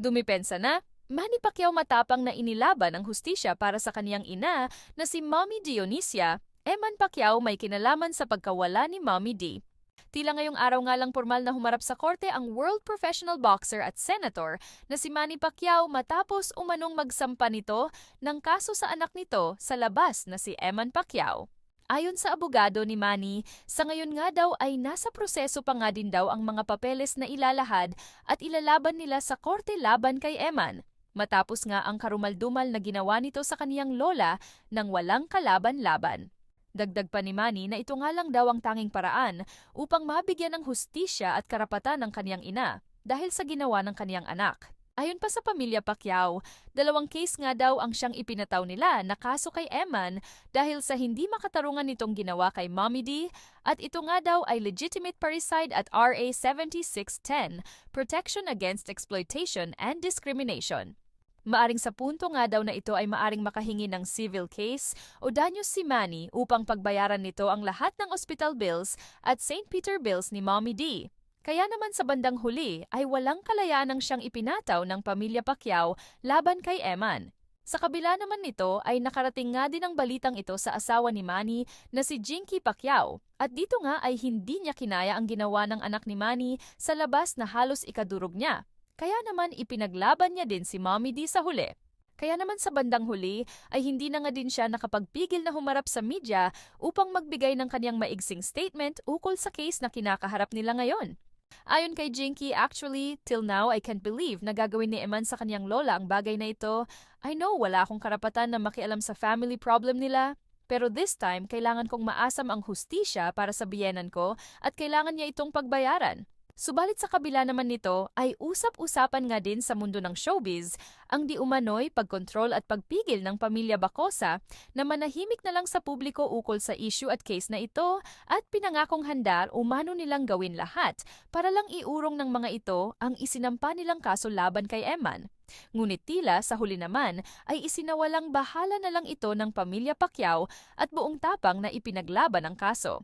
Dumipensa na, Manny Pacquiao matapang na inilaban ang hustisya para sa kaniyang ina na si Mommy Dionisia. Eman Pacquiao may kinalaman sa pagkawala ni Mommy D. Tila ngayong araw nga lang formal na humarap sa korte ang world professional boxer at senator na si Manny Pacquiao matapos umanong magsampa nito ng kaso sa anak nito sa labas na si Eman Pacquiao. Ayon sa abogado ni Manny, sa ngayon nga daw ay nasa proseso pa nga din daw ang mga papeles na ilalahad at ilalaban nila sa korte laban kay Eman. Matapos nga ang karumaldumal na ginawa nito sa kaniyang lola nang walang kalaban-laban. Dagdag pa ni Manny na ito nga lang daw ang tanging paraan upang mabigyan ng hustisya at karapatan ng kaniyang ina dahil sa ginawa ng kaniyang anak. Ayon pa sa pamilya Pacquiao, 2 case nga daw ang siyang ipinataw nila na kaso kay Eman dahil sa hindi makatarungan nitong ginawa kay Mommy D at ito nga daw ay legitimate parricide at RA 7610, Protection Against Exploitation and Discrimination. Maaring sa punto nga daw na ito ay maaring makahingi ng civil case o danyos si Manny upang pagbayaran nito ang lahat ng hospital bills at St. Peter bills ni Mommy D. Kaya naman sa bandang huli ay walang kalayanang siyang ipinataw ng pamilya Pacquiao laban kay Eman. Sa kabila naman nito ay nakarating nga din ang balitang ito sa asawa ni Manny na si Jinky Pacquiao at dito nga ay hindi niya kinaya ang ginawa ng anak ni Manny sa labas na halos ikadurog niya. Kaya naman ipinaglaban niya din si Mommy D sa huli. Kaya naman sa bandang huli ay hindi na nga din siya nakapagpigil na humarap sa media upang magbigay ng kanyang maigsing statement ukol sa case na kinakaharap nila ngayon. Ayon kay Jinky, actually, till now I can't believe na gagawin ni Eman sa kanyang lola ang bagay na ito. I know wala akong karapatan na makialam sa family problem nila, pero this time kailangan kong maasam ang hustisya para sa biyenan ko at kailangan niya itong pagbayaran. Subalit sa kabila naman nito ay usap-usapan nga din sa mundo ng showbiz ang di umano'y pagkontrol at pagpigil ng pamilya Bacosa na manahimik na lang sa publiko ukol sa issue at case na ito at pinangakong handar umano nilang gawin lahat para lang iurong ng mga ito ang isinampa nilang kaso laban kay Eman. Ngunit tila sa huli naman ay isinawalang bahala na lang ito ng pamilya Pacquiao at buong tapang na ipinaglaban ang kaso.